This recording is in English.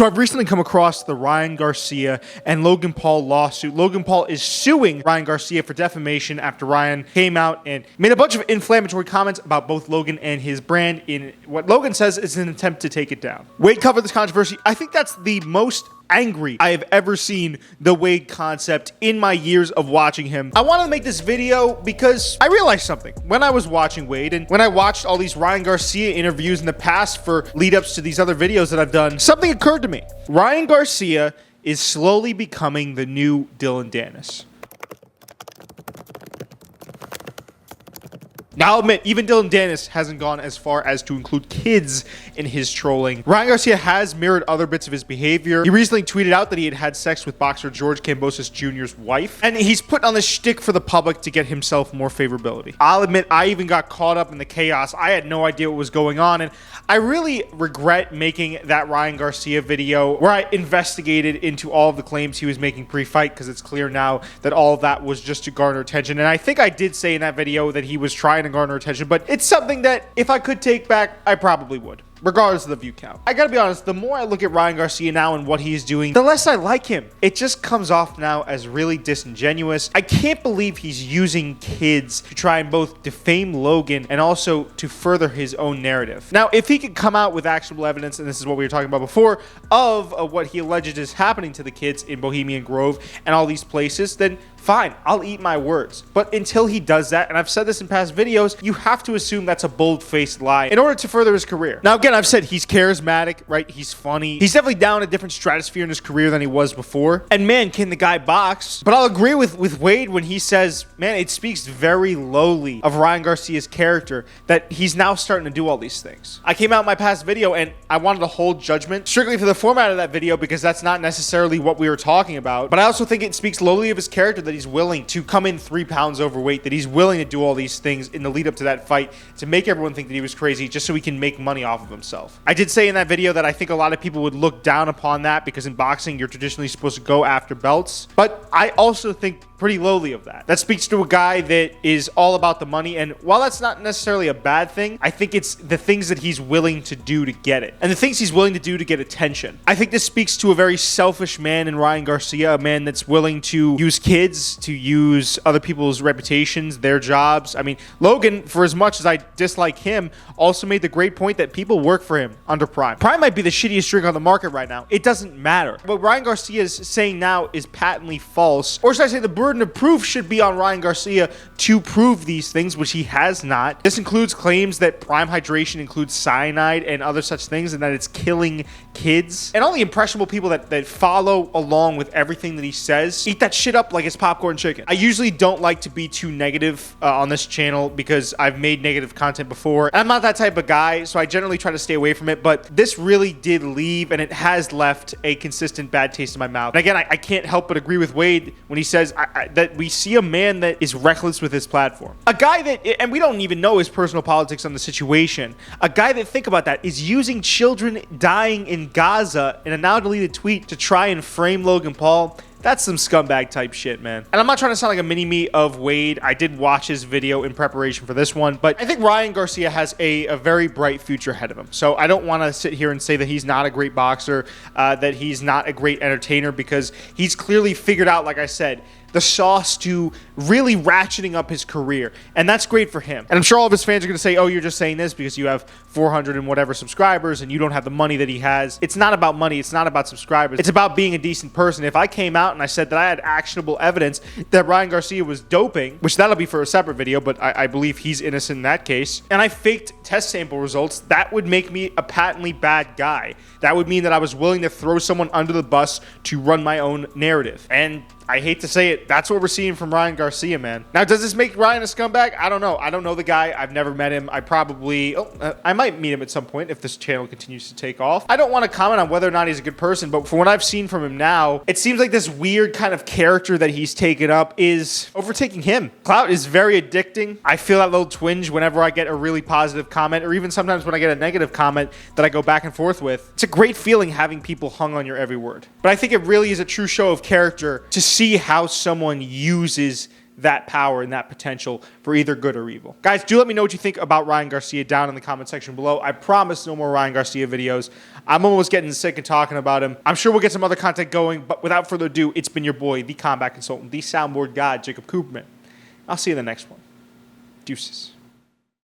So I've recently come across the Ryan Garcia and Logan Paul lawsuit. Logan Paul is suing Ryan Garcia for defamation after Ryan came out and made a bunch of inflammatory comments about both Logan and his brand in what Logan says is an attempt to take it down. Wade covered this controversy. I think that's the most angry I have ever seen the Wade concept in my years of watching him. I wanted to make this video because I realized something when I was watching Wade, and when I watched all these Ryan Garcia interviews in the past for lead-ups to these other videos that I've done, something occurred to me. Ryan Garcia is slowly becoming the new Dylan Danis. Now, I'll admit, even Dylan Danis hasn't gone as far as to include kids in his trolling. Ryan Garcia has mirrored other bits of his behavior. He recently tweeted out that he had had sex with boxer George Kambosos Jr.'s wife, and he's put on this shtick for the public to get himself more favorability. I'll admit, I even got caught up in the chaos. I had no idea what was going on, and I really regret making that Ryan Garcia video where I investigated into all of the claims he was making pre-fight, because it's clear now that all of that was just to garner attention. And I think I did say in that video that he was trying to garner attention, but it's something that if I could take back, I probably would, regardless of the view count. I gotta be honest, the more I look at Ryan Garcia now and what he's doing, the less I like him. It just comes off now as really disingenuous. I can't believe he's using kids to try and both defame Logan and also to further his own narrative. Now, if he could come out with actionable evidence, and this is what we were talking about before, of what he alleges is happening to the kids in Bohemian Grove and all these places, then fine, I'll eat my words. But until he does that, and I've said this in past videos, you have to assume that's a bold-faced lie in order to further his career. Now, again, I've said he's charismatic, right? He's funny. He's definitely down a different stratosphere in his career than he was before. And man, can the guy box. But I'll agree with Wade when he says, man, it speaks very lowly of Ryan Garcia's character that he's now starting to do all these things. I came out in my past video and I wanted to hold judgment strictly for the format of that video because that's not necessarily what we were talking about. But I also think it speaks lowly of his character that he's willing to come in 3 pounds overweight, that he's willing to do all these things in the lead up to that fight to make everyone think that he was crazy just so he can make money off of himself. I did say in that video that I think a lot of people would look down upon that because in boxing you're traditionally supposed to go after belts, but I also think pretty lowly of that. That speaks to a guy that is all about the money, and while that's not necessarily a bad thing, I think it's the things that he's willing to do to get it, and the things he's willing to do to get attention. I think this speaks to a very selfish man in Ryan Garcia, a man that's willing to use kids, to use other people's reputations, their jobs. I mean, Logan, for as much as I dislike him, also made the great point that people work for him under Prime. Prime might be the shittiest drink on the market right now. It doesn't matter. What Ryan Garcia is saying now is patently false, or should I say the burden of proof should be on Ryan Garcia to prove these things, which he has not. This includes claims that Prime Hydration includes cyanide and other such things, and that it's killing kids. And all the impressionable people that follow along with everything that he says eat that shit up like it's popcorn chicken. I usually don't like to be too negative on this channel because I've made negative content before, and I'm not that type of guy, so I generally try to stay away from it, but this really did leave, and it has left a consistent bad taste in my mouth. And again, I can't help but agree with Wade when he says that we see a man that is reckless with his platform. A guy that, and we don't even know his personal politics on the situation, a guy that, think about that, is using children dying in Gaza in a now deleted tweet to try and frame Logan Paul. That's some scumbag type shit, man. And I'm not trying to sound like a mini-me of Wade. I did watch his video in preparation for this one, but I think Ryan Garcia has a very bright future ahead of him. So I don't want to sit here and say that he's not a great boxer, that he's not a great entertainer, because he's clearly figured out, like I said, the sauce to really ratcheting up his career, and that's great for him. And I'm sure all of his fans are going to say, oh, you're just saying this because you have 400 and whatever subscribers and you don't have the money that he has. It's not about money. It's not about subscribers. It's about being a decent person. If I came out and I said that I had actionable evidence that Ryan Garcia was doping, which that'll be for a separate video, but I believe he's innocent in that case, and I faked test sample results, that would make me a patently bad guy. That would mean that I was willing to throw someone under the bus to run my own narrative. And I hate to say it, that's what we're seeing from Ryan Garcia, man. Now, does this make Ryan a scumbag? I don't know. I don't know the guy. I've never met him. I might meet him at some point if this channel continues to take off. I don't want to comment on whether or not he's a good person, but from what I've seen from him now, it seems like this weird kind of character that he's taken up is overtaking him. Clout is very addicting. I feel that little twinge whenever I get a really positive comment, or even sometimes when I get a negative comment that I go back and forth with. It's a great feeling having people hung on your every word. But I think it really is a true show of character to see how someone uses that power and that potential for either good or evil. Guys, do let me know what you think about Ryan Garcia down in the comment section below. I promise no more Ryan Garcia videos. I'm almost getting sick of talking about him. I'm sure we'll get some other content going, but without further ado, it's been your boy, the combat consultant, the soundboard god, Jacob Cooperman. I'll see you in the next one. Deuces.